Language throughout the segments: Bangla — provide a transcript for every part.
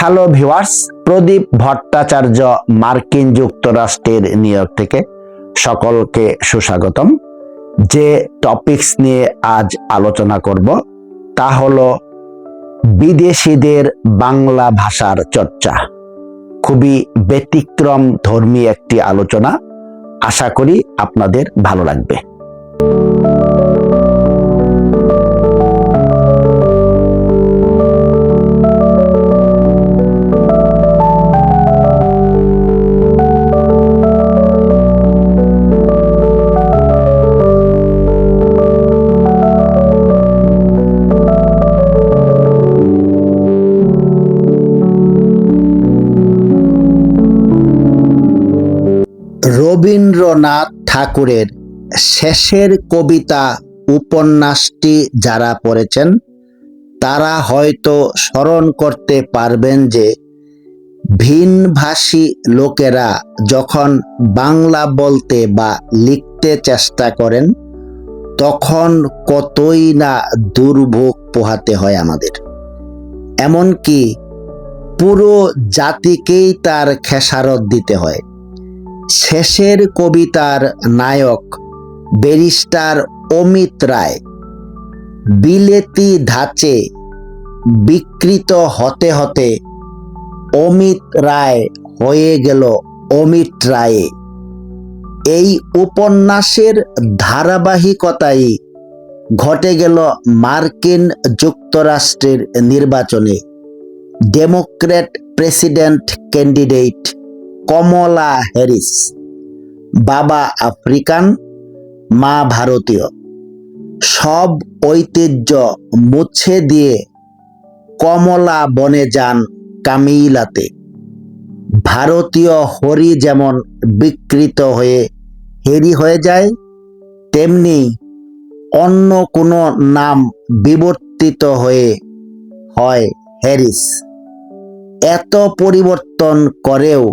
হ্যালো ভিউয়ার্স, প্রদীপ ভট্টাচার্য মার্কিন যুক্তরাষ্ট্রের নিউ ইয়র্ক থেকে সকলকে সুস্বাগতম। যে টপিকস নিয়ে আজ আলোচনা করব তা হলো বিদেশিদের বাংলা ভাষার চর্চা। খুবই ব্যতিক্রম ধর্মী একটি আলোচনা, আশা করি আপনাদের ভালো লাগবে। রবীন্দ্রনাথ ঠাকুরের শেষের কবিতা উপন্যাসটি যারা পড়েছেন তারা হয়তো স্মরণ করতে পারবেন যে ভিনভাষী লোকেরা যখন বাংলা বলতে বা লিখতে চেষ্টা করেন তখন কতই না দুর্ভোগ পোহাতে হয় আমাদের। এমনকি পুরো জাতিকেই তার খেসারত দিতে হয়। শেষের কবিতার নায়ক ব্যারিস্টার অমিত রায় বিলেতি ধাঁচে বিকৃত হতে হতে অমিত রায় হয়ে গেল অমিত রায়ে। এই উপন্যাসের ধারাবাহিকতাই ঘটে গেল মার্কিন যুক্তরাষ্ট্রের নির্বাচনে। ডেমোক্র্যাট প্রেসিডেন্ট ক্যান্ডিডেট কমলা হ্যারিস, বাবা আফ্রিকান, মা ভারতীয়, সব ঐতিহ্য মুছে দিয়ে কমলা বনে যান কামিলাতে। ভারতীয় হরি যেমন বিকৃত হয়ে হেরি হয়ে যায়, তেমনি অন্য কোনো নাম বিবর্তিত হয়ে হয় হ্যারিস। এত পরিবর্তন করেও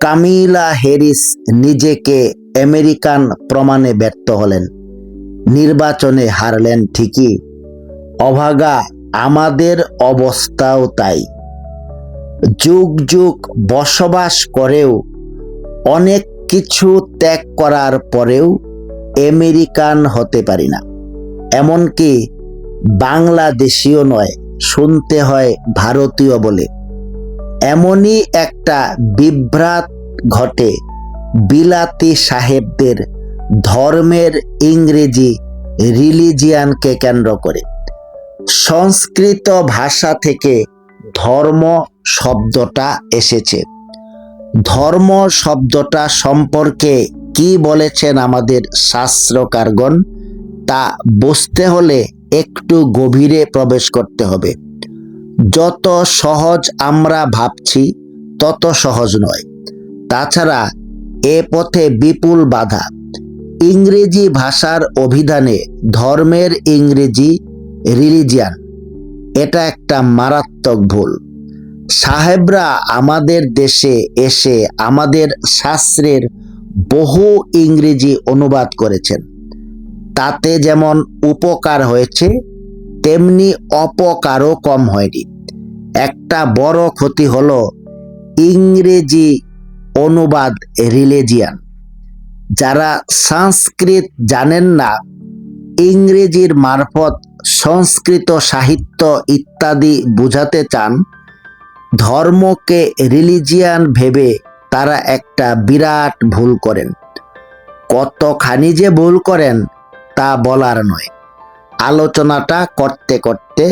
কামিলা হ্যারিস নিজেকে আমেরিকান প্রমাণে ব্যর্থ হলেন। নির্বাচনে হারলেন ঠিকই, অভাগা আমাদের অবস্থাও তাই। যুগ যুগ বসবাস করেও অনেক কিছু ত্যাগ করার পরেও আমেরিকান হতে পারি না। এমনকি বাংলাদেশীয় নয়, শুনতে হয় ভারতীয় বলে। এমনই একটা বিভ্রাট ঘটে বিলাতি সাহেবদের ধর্মের ইংরেজি রিলিজিয়ানকে কেন্দ্র করে। সংস্কৃত ভাষা থেকে ধর্ম শব্দটা এসেছে। ধর্ম শব্দটা সম্পর্কে কি বলেছেন আমাদের শাস্ত্রকারগণ তা বুঝতে হলে একটু গভীরে প্রবেশ করতে হবে। যত সহজ আমরা ভাবছি তত সহজ নয়। তাছাড়া এ পথে বিপুল বাধা। ইংরেজি ভাষার অভিধানে ধর্মের ইংরেজি রিলিজিয়ান, এটা একটা মারাত্মক ভুল। সাহেবরা আমাদের দেশে এসে আমাদের শাস্ত্রের বহু ইংরেজি অনুবাদ করেছেন। তাতে যেমন উপকার হয়েছে তেমনি অপকারও কম হয়নি। একটা বড় ক্ষতি হলো ইংরেজি অনুবাদ রিলিজিয়ান। যারা সংস্কৃত জানেন না, ইংরেজির মারফত সংস্কৃত সাহিত্য ইত্যাদি বুঝাতে চান, ধর্মকে রিলিজিয়ান ভেবে তারা একটা বিরাট ভুল করেন। কতখানি যে ভুল করেন তা বলার নয়। আলোচনাটা করতে করতে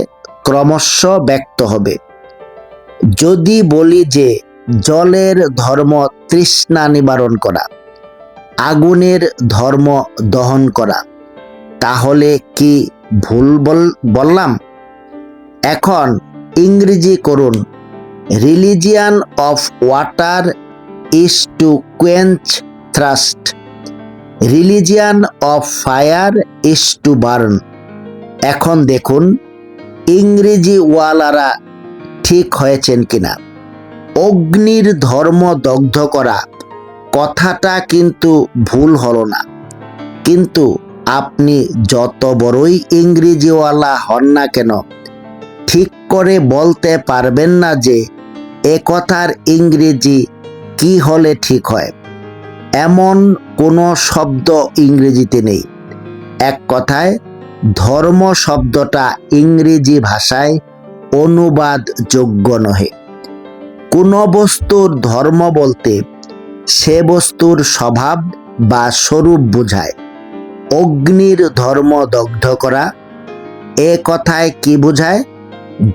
ক্রমশ ব্যক্ত হবে। যদি বলি যে জলের ধর্ম তৃষ্ণা নিবারণ করা, আগুনের ধর্ম দহন করা, তাহলে কি ভুল বললাম? এখন ইংরেজি করুন, religion of water is to quench thirst, religion of fire is to burn. এখন দেখুন ইংরেজি ওয়ালারা ঠিক হয়েছেন কিনা। অগ্নির ধর্ম দগ্ধ করা কথাটা কিন্তু ভুল হলো না, কিন্তু আপনি যত বড়ই ইংরেজিওয়ালা হন না কেন, ঠিক করে বলতে পারবেন না যে এ কথার ইংরেজি কি হলে ঠিক হয়, এমন কোনো শব্দ ইংরেজিতে নেই। এক কথায় ধর্ম শব্দটা ইংরেজি ভাষায় অনুবাদযোগ্য নহে। কোনো বস্তুর ধর্ম বলতে সে বস্তুর স্বভাব বা স্বরূপ বোঝায়। অগ্নির ধর্ম দগ্ধ করা, এ কথায় কি বোঝায়?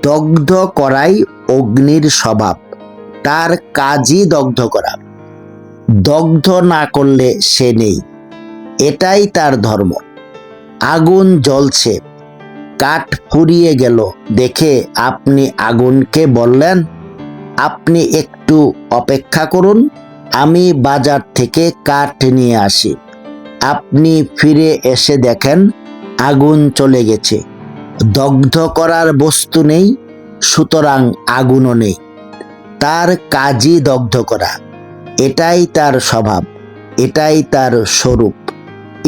দগ্ধ করাই অগ্নির স্বভাব, তার কাজই দগ্ধ করা। দগ্ধ না করলে সে নেই, এটাই তার ধর্ম। আগুন জ্বলছে, কাঠ ফুরিয়ে গেল দেখে আপনি আগুনকে বললেন, আপনি একটু অপেক্ষা করুন, আমি বাজার থেকে কাঠ নিয়ে আসি। আপনি ফিরে এসে দেখেন আগুন চলে গেছে। দগ্ধ করার বস্তু নেই, সুতরাং আগুনও নেই। তার কাজই দগ্ধ করা, এটাই তার স্বভাব, এটাই তার স্বরূপ।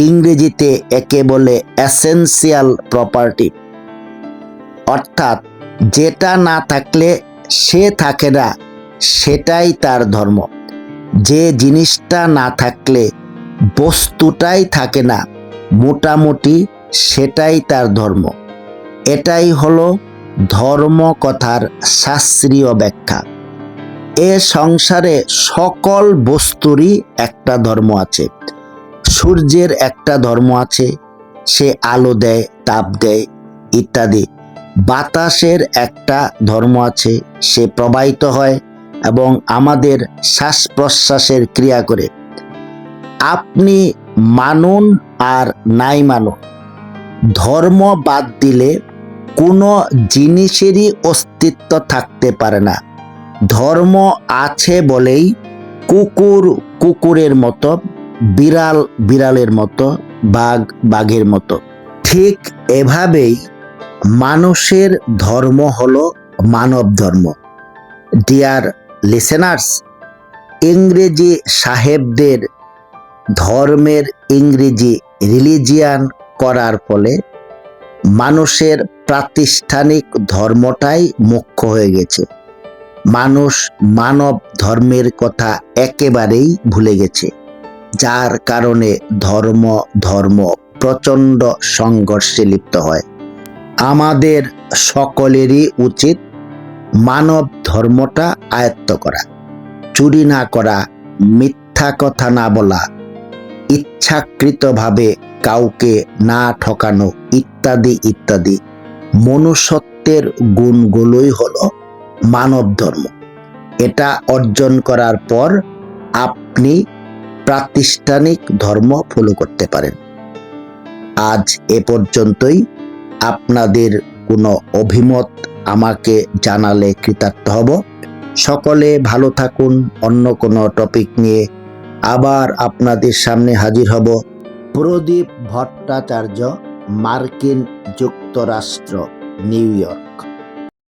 ইংরেজিতে একে বলে এসেনশিয়াল প্রপার্টি, অর্থাৎ যেটা না থাকলে সে থাকে না, সেটাই তার ধর্ম। যে জিনিসটা না থাকলে বস্তুটাই থাকে না, মোটামুটি সেটাই তার ধর্ম। এটাই হলো ধর্ম কথার শাস্ত্রীয় ব্যাখ্যা। এ সংসারে সকল বস্তুরই একটা ধর্ম আছে। সূর্যের একটা ধর্ম আছে, সে আলো দেয়, তাপ দেয় ইত্যাদি। বাতাসের একটা ধর্ম আছে, সে প্রবাহিত হয় এবং আমাদের শ্বাস প্রশ্বাসের ক্রিয়া করে। আপনি মানুন আর নাই মানুন, ধর্ম বাদ দিলে কোনো জিনিসেরই অস্তিত্ব থাকতে পারে না। ধর্ম আছে বলেই কুকুর কুকুরের মতো, বিড়াল বিড়ালের মতো, বাঘ বাঘের মতো। ঠিক এভাবেই মানুষের ধর্ম হলো মানব ধর্ম। ডিয়ার লিসেনার্স, ইংরেজি সাহেবদের ধর্মের ইংরেজি রিলিজিয়ান করার ফলে মানুষের প্রাতিষ্ঠানিক ধর্মটাই মুখ্য হয়ে গেছে। মানুষ মানব ধর্মের কথা একেবারেই ভুলে গেছে, যার কারণে ধর্ম প্রচণ্ড সংঘর্ষে লিপ্ত হয়। আমাদের সকলেরই উচিত মানব ধর্মটা আয়ত্ত করা, চুরি না করা, মিথ্যা কথা না বলা, ইচ্ছাকৃতভাবে কাউকে না ঠকানো ইত্যাদি ইত্যাদি মনুষ্যত্বের গুণগুলোই হলো মানব ধর্ম। এটা অর্জন করার পর আপনি প্রাতিষ্ঠানিক ধর্ম ফলো করতে পারেন। আজ এ পর্যন্তই। আপনাদের কোনো অভিমত আমাকে জানালে কৃতার্থ হব। সকলে ভালো থাকুন। অন্য কোনো টপিক নিয়ে আবার আপনাদের সামনে হাজির হব। প্রদীপ ভট্টাচার্য, মার্কিন যুক্তরাষ্ট্র, নিউ ইয়র্ক।